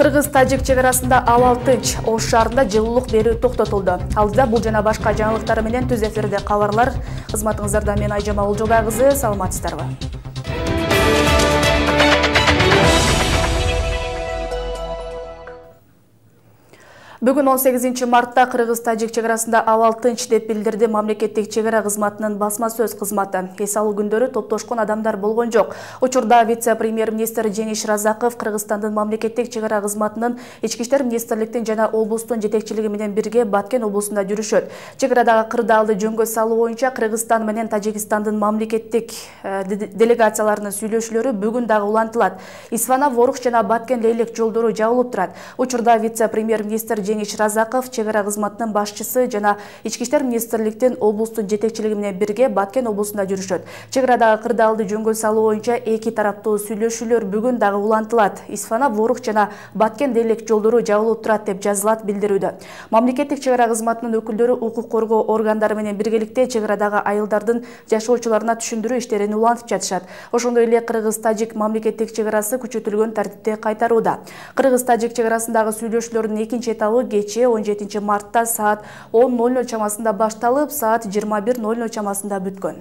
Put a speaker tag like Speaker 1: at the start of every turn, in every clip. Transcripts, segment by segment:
Speaker 1: Кыргыз-Тажик чегарасында абал тынч, Ош шаарында жылуулук берүү токтотулду. Алдыда бул жана башка жаңылыктар менен түз эфирде кабарлар. Кызматыңыздарда мен Айжама Олжобай кызы, саламатсыздарбы? Бүгүн 18 мартта Кыргыз-Тажик чегарасында абал тынч деп билдирди мамлекеттик чегара кызматынын басма сөз кызматы. Эс алуу күндөрү топтошкон адамдар болгон жок. Учурда вице-премьер-министр Жениш Разаков Кыргызстандын мамлекеттик чегара кызматынын Ички иштер министрликтин жана облустун жетекчилиги менен бирге Баткен облусунда жүрүшөт. Чегарадагы кырдаалды жөнгө салуу боюнча Кыргызстан менен Тажикстандын мамлекеттик делегацияларынын сүйлөшүүлөрү бүгүн дагы улантылат. Исфана, Ворух жана Баткен Лейлек жолдору жабылып турат. Учурда вице-премьер-министр Жениш Разаков чегара кызматынын башчысы жана Ички иштер министрликтин облустун жетекчилиги менен бирге Баткен облусунда жүрүшөт. Чегарадагы кырдаалды жөнгө салуу боюнча эки тараптуу сүйлөшүүлөр бүгүн дагы улантылат. Исфана, Ворух жана Баткен Лейлек жолдору жабылып турат деп жазылат билдирүүдө. Мамлекеттик чегара кызматынын өкүлдөрү укук коргоо органдары менен биргеликте чегарадагы айылдардын жашоочуларына түшүндүрүү иштерин улантып жатышат. Ошондой эле Кыргыз-Тажик мамлекеттик чегарасы күчөтүлгөн тартипте кайтарууда. Кыргыз-Тажик чегарасындагы сүйлөшүүлөрдүн экинчи этабы кечээ 17 мартта саат 10:00 чамасында башталып, саат 21:00 чамасында бүткөн.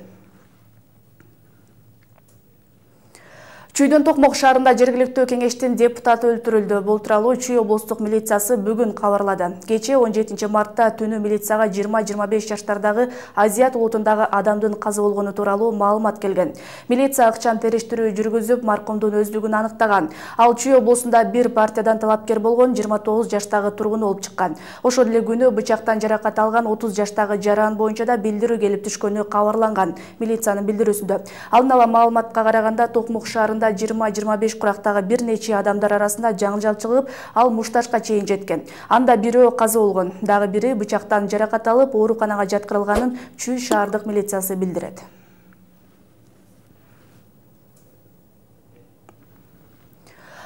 Speaker 1: Чүйдөн Токмок шаарында жергиликтүү кеңештин депутаты өлтүрүлдү. Бул тууралуу Чүй облустук милициясы бүгүн кабарлады. Кечээ 17 мартта түнү милицияга 20-25 жаштардагы азиат улутундагы адамдын каза болгону тууралуу маалымат келген. Милиция акчан териштирүү жүргүзүп, маркумдун өздүгүн аныктаган. Ал Чүй облусунда бир партиядан талапкер болгон 29 жаштагы тургун болуп чыккан. Ошол эле күнү бычактан жаракат алган 30 жаштагы жаран боюнча да билдирүү келип түшкөнү кабарланган. Милициянын билдирүүсүндө алдын ала маалыматка караганда Токмок шаарында 20-25 курактагы бир нече адамдар арасында жаңжал чыгып, ал мушташка чейин жеткен. Анда бирөө каза болгон, дагы бири бычактан жаракат алып, ооруканага жаткырылганын Чүй шаардык милициясы билдирет.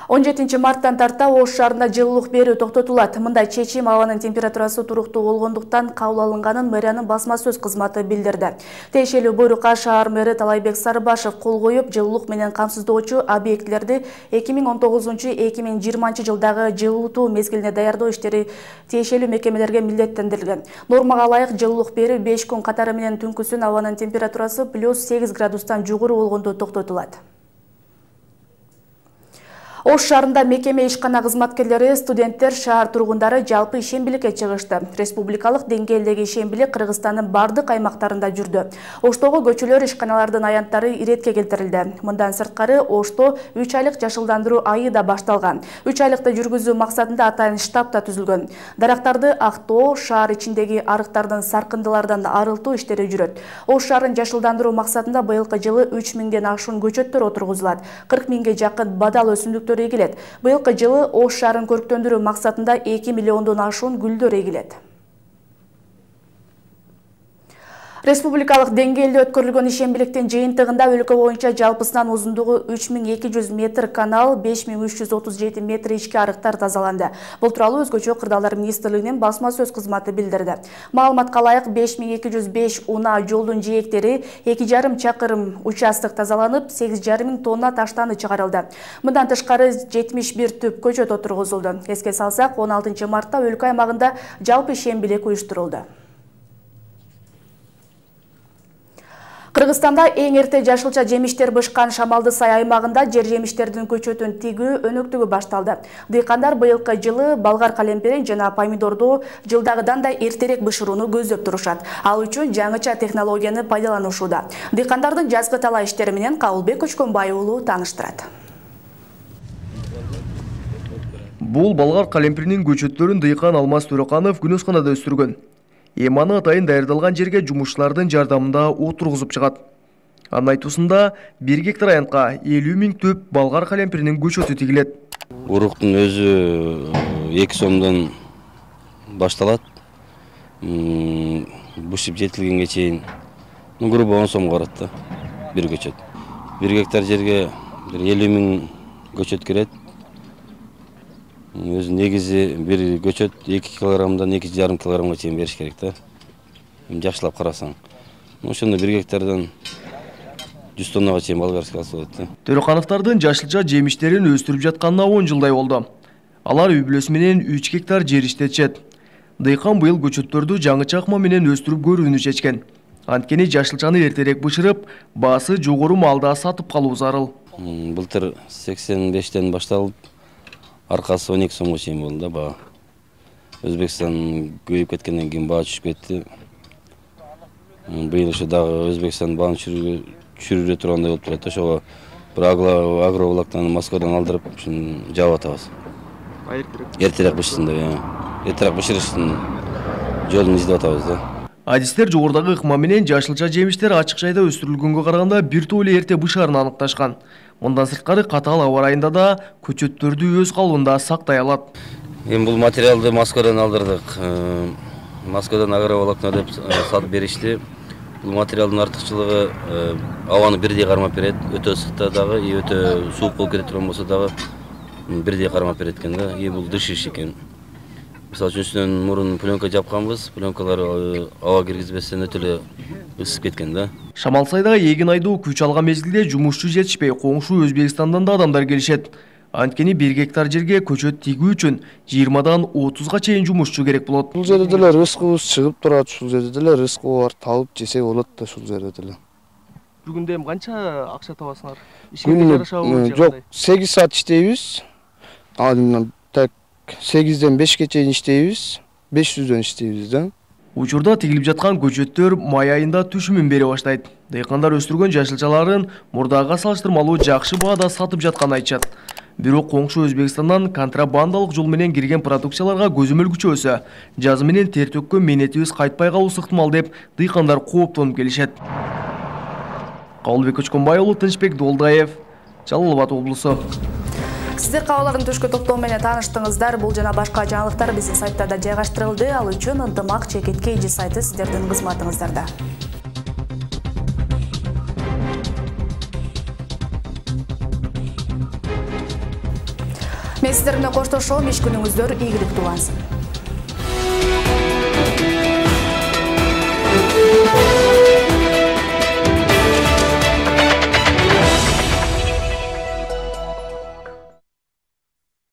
Speaker 1: 17 марттан тарта Ош шаарында жылуулук берүү токтотулат. Мындай чечим абанын температурасы туруктуу болгондуктан кабыл алынганын мэриянын басма сөз кызматы билдирди. Тиешелүү буйрукка шаар мэри Талайбек Сарыбашев кол коюп, жылуулук менен камсыздоочу объектилерди 2019-2020 жылдагы жылытуу мезгилине даярдоо иштери тиешелүү мекемелерге милдеттендирилген. Нормага ылайык жылуулук берүү 5 күн катары менен түнкүсүн абанын температурасы +8 градустан жогору болгондо токтотулат. Ош шаарында мекеме ишкана кызматкерлери, студенттер, шаар тургундары жалпы ишембиликке чыгышты. Республикалык деңгээлдеги ишембилик Кыргызстандын бардык аймактарында жүрдү. Оштогу көчөлөр, ишканалардын аянттары иретке келтирилди. Мындан сырткары Ошто 3 айлык жашылдандыруу айы да башталган. 3 айлыкты жүргүзүү максатында атайын штаб да түзүлгөн. Дарактарды актоо, шаар ичиндеги арыктардын саркындылардан арылтуу иштери жүрөт. Ош шаарын жашылдандыруу максатында быйылкы жылы 3000ден ашуун көчөттөр отургузулат. 40 000ге жакын бадал өсүмдүктөр эгилет. Быйылкы жылы Ош шаарын көрктөндүрүү максатында 2 миллиондон ашуун гүлдөр эгилет. Республикалык деңгээлде өткөрүлгөн ишембиликтин жыйынтыгында өлкө боюнча жалпысынан узундугу 3200 метр канал, 5337 метр ички арыктар тазаланды. Бул тууралуу Өзгөчө кырдаалдар министрлигинин басма сөз кызматы билдирди. Маалыматка ылайык 5205 унаа жолдун жээктери, 2,5 чакырым участок тазаланып, 8,5 тонна таштаны чыгарылды. Мындан тышкары 71 түп көчөт отургузулду. Эске салсак, 16 мартта өлкө аймагында жалпы ишембилик уюштурулду. Кыргызстанда эң эрте жашылча жемиштер бышкан Шамалды Сай аймагында жер жемиштердин көчөтүн тигүү өнөктүгү башталды. Дыйкандар быйылкы жылы балгар калемперин жана помидорду жылдагыдан да эртерээк бышырууну көздөп турушат. Ал үчүн жаңыча технологияны пайдаланышууда. Дыйкандардын жазгы талаа иштери менен Кабылбек Көчкөнбай уулу тааныштырат.
Speaker 2: Бул балгар калемперинин көчөттөрүн дыйкан Алмаз Төрөканов күнөсканада өстүргөн. Эманы атайын даярдалган жерге жумушчулардын жардамында отургузуп чыгат. Анын айтуусунда 1 гектар аянтка 50 000 түп балгар калемперинин көчөтү тигилет.
Speaker 3: Уруктун өзү 2 сомдон башталат. Бышып жетилгенге чейин грубо 10 сомго барат да бир көчөт. 1 гектар жерге 50 000 көчөт кирет. Өзү негизи бир көчөт 2 килограммдан 2,5 килограммга чейин бериш керек да. Жакшылап карасаң. Ошондо 1 гектардан 100 тоннага чейин болгар скалсы болот да.
Speaker 2: Төрөкановдордун жашылча жемиштерин өстүрүп жатканына 10 жылдай болду. Алар үй бүлөсү менен 3 гектар жер иштетишет. Дыйкан быйыл көчөттөрдү жаңы чакма менен өстүрүп көрүүнү чечкен. Анткени жашылчаны эртерээк бышырып, баасы жогору малда сатып калуу зарыл.
Speaker 3: Былтыр 85-тен башталып, аркасы 12 сомго чейин болду да баа. Өзбекстан көйүп кеткенден кийин баа түшүп кетти. Быйыл ошо дагы Өзбекстан бааны чүрүрө тургандай болуп турат. Ошого бир агробулактан Москвадан алдырып, ушуну жаап атабыз. Эртерээк бышсын деп, эртерээк бышырыштын жолун издеп атабыз да.
Speaker 2: Адистер жогордагы ыкма менен жашылча жемиштер ачык жайда өстүрүлгөнгө караганда бир топ эле эрте бышарын аныкташкан. Мындан сырткары катаал аба ырайында да көчөттөрдү өз калыбында сактай алат.
Speaker 3: Эми бул материалды Москвадан алдырдык. Москвадан агроволокно деп сатып беришти. Бул материалдын артыкчылыгы абаны бирдей кармап берет. Өтө ысыкта дагы, өтө суук болуп кете турган болсо дагы бирдей кармап берет экен да. Бул дышиш экен. Мисалы үчүн үстүнөн мурун пленка жапканбыз. Пленкалар аба киргизбестен өтө эле ысып кеткен да.
Speaker 2: Шамалсайдагы эгин айдоо күч алган мезгилде жумушчу жетишпей, коңшу Өзбекстандан да адамдар келишет. Анткени 1 гектар жерге көчөт тигүү үчүн 20-дан 30га чейин жумушчу керек болот.
Speaker 4: Бул жерде деле рызкыбыз чыгып турат, ушул жерде деле рызкы бар, табып жесек болот да ушул жерде деле.
Speaker 2: Бир күндө эми канча акча табасыңар? Ишке жарашабы?
Speaker 4: Жок, 8 саат иштейбиз. Так 8-ден 5ке чейин иштейбиз. 500дөн иштейбиз да.
Speaker 2: Учурда тигилип жаткан көчөттөр май айында түшүмүн бере баштайт. Дыйкандар өстүргөн жашылчаларын мурдага салыштырмалуу жакшы баада сатып жатканын айтышат. Бирок коңшу Өзбекстандан контрабандалык жол менен кирген продукцияларга көзөмөл күчөсө, жазы менен тер төккөн мээнетибиз кайтпай калуусу ыктымал деп дыйкандар кооптонуп келишет. Кабылбек Көчкөнбай уулу, Тынчбек Долдаев, Жалал Абад облусу.
Speaker 1: Сиздер кабарлардын түшкү топтоо менен тааныштыңыздар. Бул жана башка жаңылыктар биздин сайттарда жайгаштырылды. Ал үчүн ынтымак чекитке эжи сайты сиздердин кызматыңыздарда. Мен сиздер менен коштошом. Иш күнүңүздөр ийгиликтүү улансын.